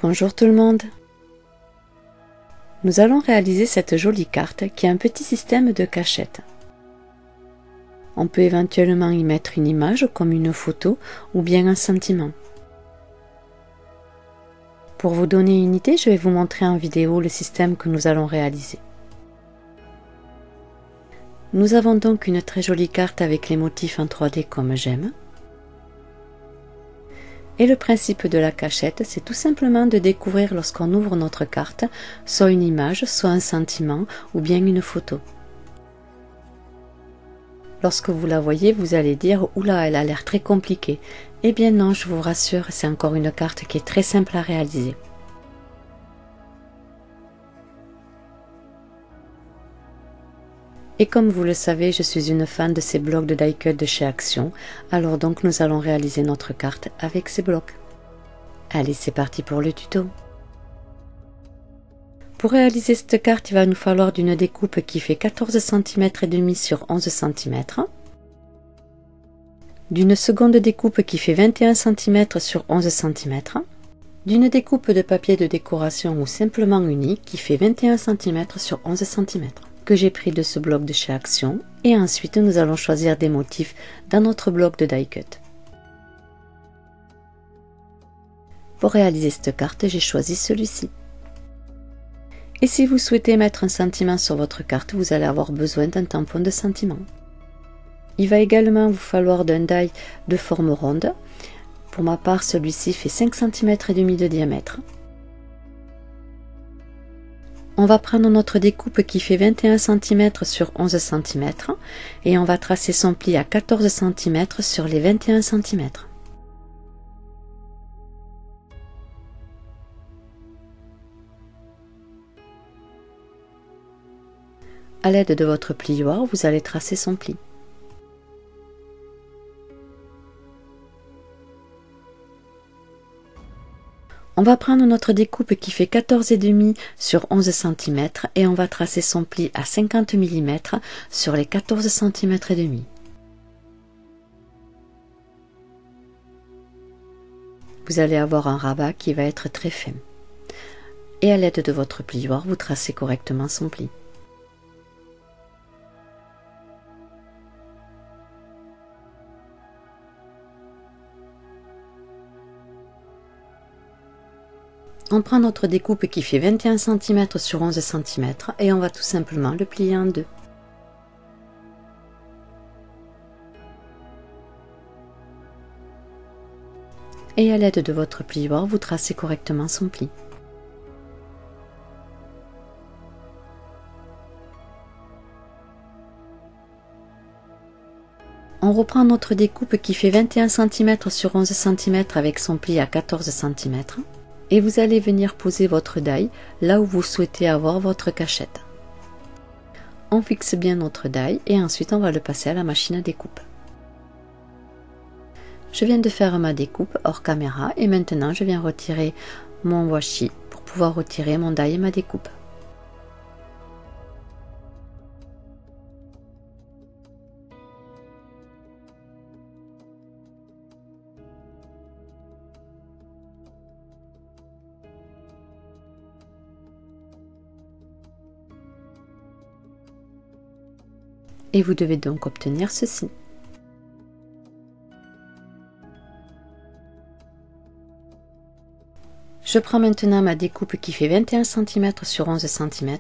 Bonjour tout le monde. Nous allons réaliser cette jolie carte qui a un petit système de cachette. On peut éventuellement y mettre une image comme une photo ou bien un sentiment. Pour vous donner une idée, je vais vous montrer en vidéo le système que nous allons réaliser. Nous avons donc une très jolie carte avec les motifs en 3D comme j'aime. Et le principe de la cachette, c'est tout simplement de découvrir lorsqu'on ouvre notre carte, soit une image, soit un sentiment ou bien une photo. Lorsque vous la voyez, vous allez dire « Oula, elle a l'air très compliquée ». Eh bien non, je vous rassure, c'est encore une carte qui est très simple à réaliser. Et comme vous le savez, je suis une fan de ces blocs de die cut de chez Action, alors donc nous allons réaliser notre carte avec ces blocs. Allez, c'est parti pour le tuto. Pour réaliser cette carte, il va nous falloir d'une découpe qui fait 14 cm et demi sur 11 cm, d'une seconde découpe qui fait 21 cm sur 11 cm, d'une découpe de papier de décoration ou simplement unique qui fait 21 cm sur 11 cm. Que j'ai pris de ce bloc de chez Action, et ensuite nous allons choisir des motifs dans notre bloc de die cut. Pour réaliser cette carte, j'ai choisi celui-ci. Et si vous souhaitez mettre un sentiment sur votre carte, vous allez avoir besoin d'un tampon de sentiment. Il va également vous falloir d'un die de forme ronde. Pour ma part, celui-ci fait 5 cm et demi de diamètre. On va prendre notre découpe qui fait 21 cm sur 11 cm et on va tracer son pli à 14 cm sur les 21 cm. À l'aide de votre plioir, vous allez tracer son pli. On va prendre notre découpe qui fait 14,5 sur 11 cm et on va tracer son pli à 50 mm sur les 14 cm et demi. Vous allez avoir un rabat qui va être très fin. Et à l'aide de votre plioir, vous tracez correctement son pli. On prend notre découpe qui fait 21 cm sur 11 cm et on va tout simplement le plier en deux. Et à l'aide de votre plioir, vous tracez correctement son pli. On reprend notre découpe qui fait 21 cm sur 11 cm avec son pli à 14 cm. Et vous allez venir poser votre die là où vous souhaitez avoir votre cachette. On fixe bien notre die et ensuite on va le passer à la machine à découpe. Je viens de faire ma découpe hors caméra et maintenant je viens retirer mon washi pour pouvoir retirer mon die et ma découpe. Et vous devez donc obtenir ceci. Je prends maintenant ma découpe qui fait 21 cm sur 11 cm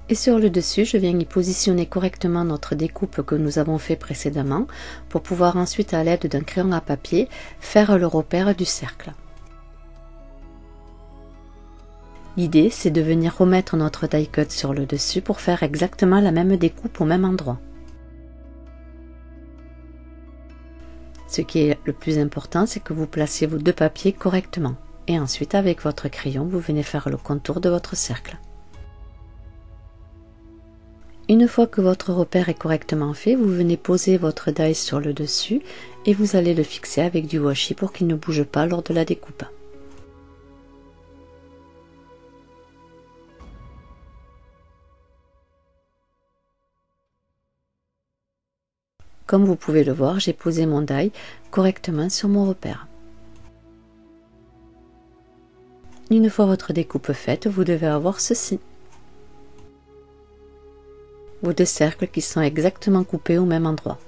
et sur le dessus, je viens y positionner correctement notre découpe que nous avons fait précédemment pour pouvoir ensuite, à l'aide d'un crayon à papier, faire le repère du cercle. L'idée, c'est de venir remettre notre die cut sur le dessus pour faire exactement la même découpe au même endroit. Ce qui est le plus important, c'est que vous placiez vos deux papiers correctement. Et ensuite, avec votre crayon, vous venez faire le contour de votre cercle. Une fois que votre repère est correctement fait, vous venez poser votre die sur le dessus et vous allez le fixer avec du washi pour qu'il ne bouge pas lors de la découpe. Comme vous pouvez le voir, j'ai posé mon die correctement sur mon repère. Une fois votre découpe faite, vous devez avoir ceci. Vos deux cercles qui sont exactement coupés au même endroit.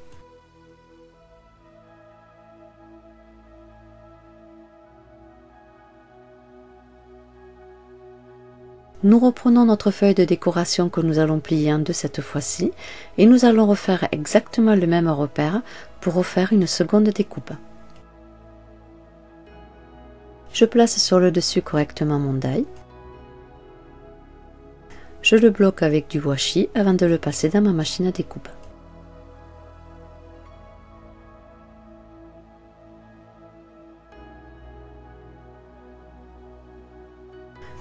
Nous reprenons notre feuille de décoration que nous allons plier en deux cette fois-ci et nous allons refaire exactement le même repère pour refaire une seconde découpe. Je place sur le dessus correctement mon die. Je le bloque avec du washi avant de le passer dans ma machine à découpe.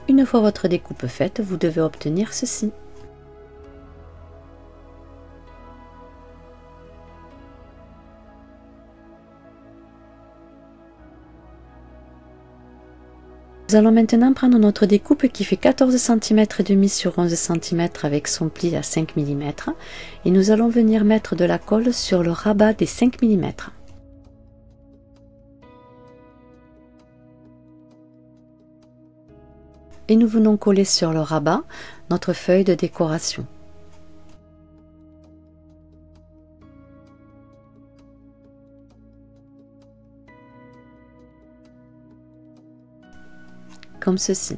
Une fois votre découpe faite, vous devez obtenir ceci. Nous allons maintenant prendre notre découpe qui fait 14 cm et demi sur 11 cm avec son pli à 5 mm et nous allons venir mettre de la colle sur le rabat des 5 mm. Et nous venons coller sur le rabat notre feuille de décoration. Comme ceci.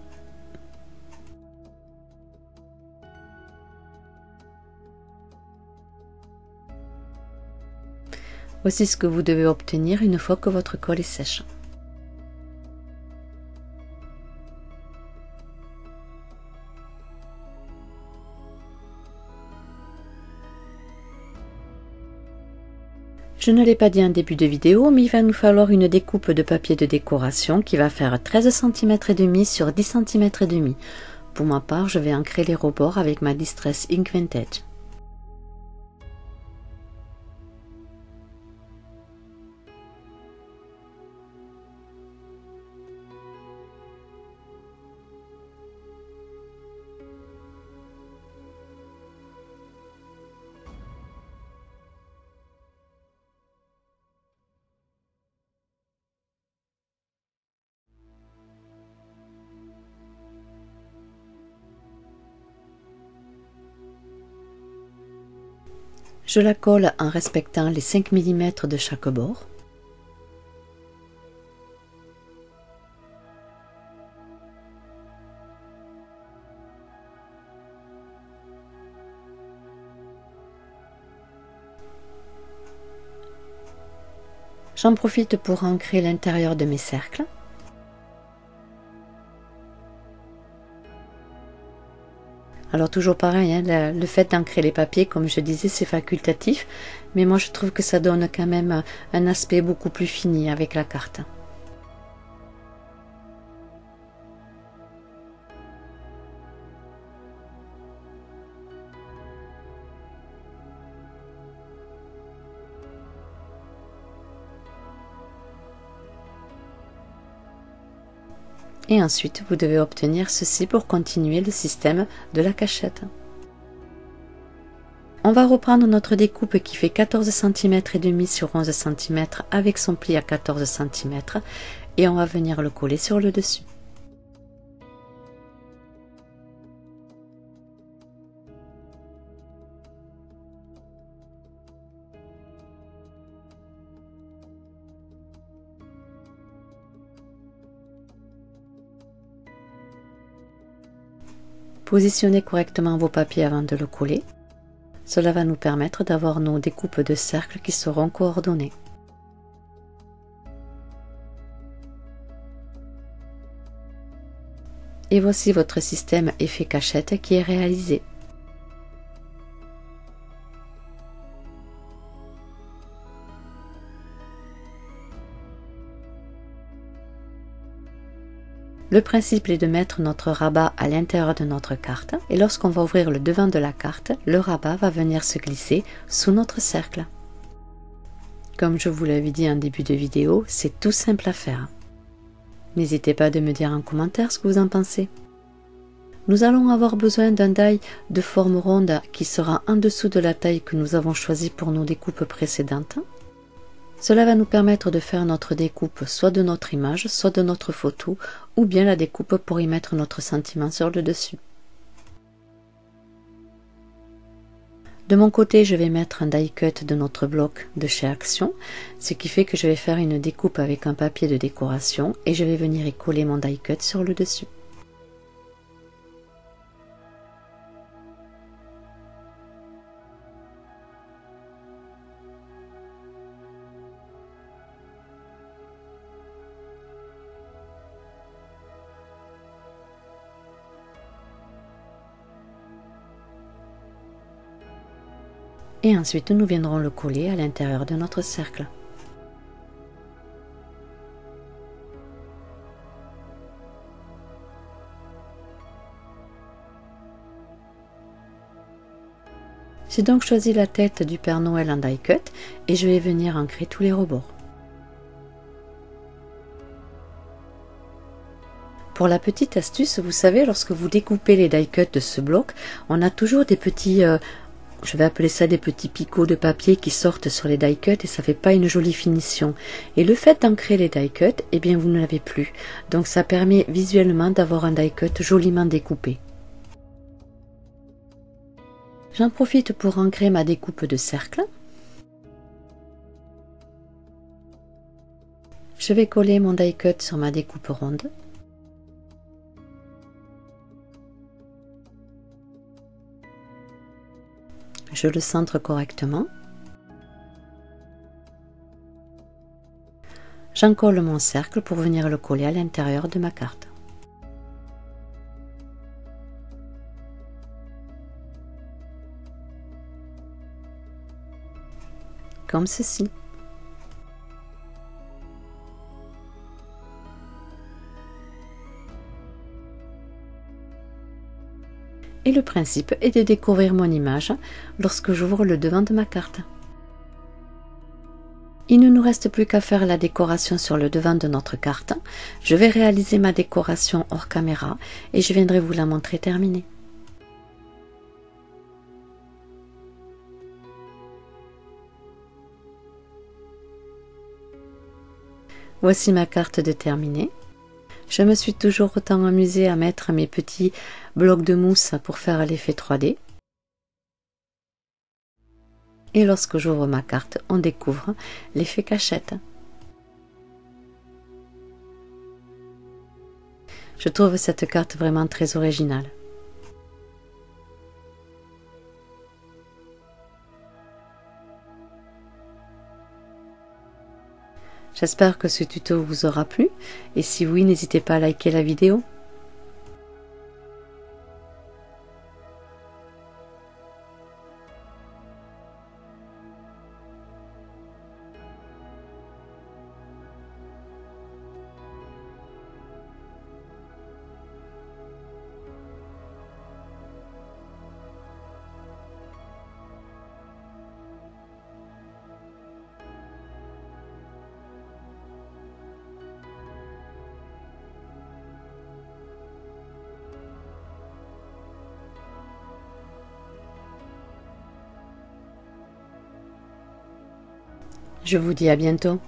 Voici ce que vous devez obtenir une fois que votre colle est sèche. Je ne l'ai pas dit en début de vidéo, mais il va nous falloir une découpe de papier de décoration qui va faire 13 cm et demi sur 10 cm et demi. Pour ma part, je vais ancrer les rebords avec ma Distress Ink Vintage. Je la colle en respectant les 5 mm de chaque bord. J'en profite pour ancrer l'intérieur de mes cercles. Alors toujours pareil, hein, le fait d'ancrer les papiers, comme je disais, c'est facultatif, mais moi je trouve que ça donne quand même un aspect beaucoup plus fini avec la carte. Et ensuite, vous devez obtenir ceci pour continuer le système de la cachette. On va reprendre notre découpe qui fait 14 cm et demi sur 11 cm avec son pli à 14 cm et on va venir le coller sur le dessus. Positionnez correctement vos papiers avant de le coller. Cela va nous permettre d'avoir nos découpes de cercles qui seront coordonnées. Et voici votre système effet cachette qui est réalisé. Le principe est de mettre notre rabat à l'intérieur de notre carte et lorsqu'on va ouvrir le devant de la carte, le rabat va venir se glisser sous notre cercle. Comme je vous l'avais dit en début de vidéo, c'est tout simple à faire. N'hésitez pas de me dire en commentaire ce que vous en pensez. Nous allons avoir besoin d'un die de forme ronde qui sera en dessous de la taille que nous avons choisie pour nos découpes précédentes. Cela va nous permettre de faire notre découpe soit de notre image, soit de notre photo, ou bien la découpe pour y mettre notre sentiment sur le dessus. De mon côté, je vais mettre un die cut de notre bloc de chez Action, ce qui fait que je vais faire une découpe avec un papier de décoration et je vais venir y coller mon die cut sur le dessus. Et ensuite, nous viendrons le coller à l'intérieur de notre cercle. J'ai donc choisi la tête du Père Noël en die cut et je vais venir ancrer tous les rebords. Pour la petite astuce, vous savez, lorsque vous découpez les die cut de ce bloc, on a toujours des petits... je vais appeler ça des petits picots de papier qui sortent sur les die cut et ça fait pas une jolie finition. Et le fait d'ancrer les die cut, eh bien vous ne l'avez plus. Donc ça permet visuellement d'avoir un die cut joliment découpé. J'en profite pour ancrer ma découpe de cercle. Je vais coller mon die cut sur ma découpe ronde. Je le centre correctement. J'encolle mon cercle pour venir le coller à l'intérieur de ma carte. Comme ceci. Et le principe est de découvrir mon image lorsque j'ouvre le devant de ma carte. Il ne nous reste plus qu'à faire la décoration sur le devant de notre carte. Je vais réaliser ma décoration hors caméra et je viendrai vous la montrer terminée. Voici ma carte de terminée. Je me suis toujours autant amusée à mettre mes petits blocs de mousse pour faire l'effet 3D. Et lorsque j'ouvre ma carte, on découvre l'effet cachette. Je trouve cette carte vraiment très originale. J'espère que ce tuto vous aura plu et si oui, n'hésitez pas à liker la vidéo. Je vous dis à bientôt.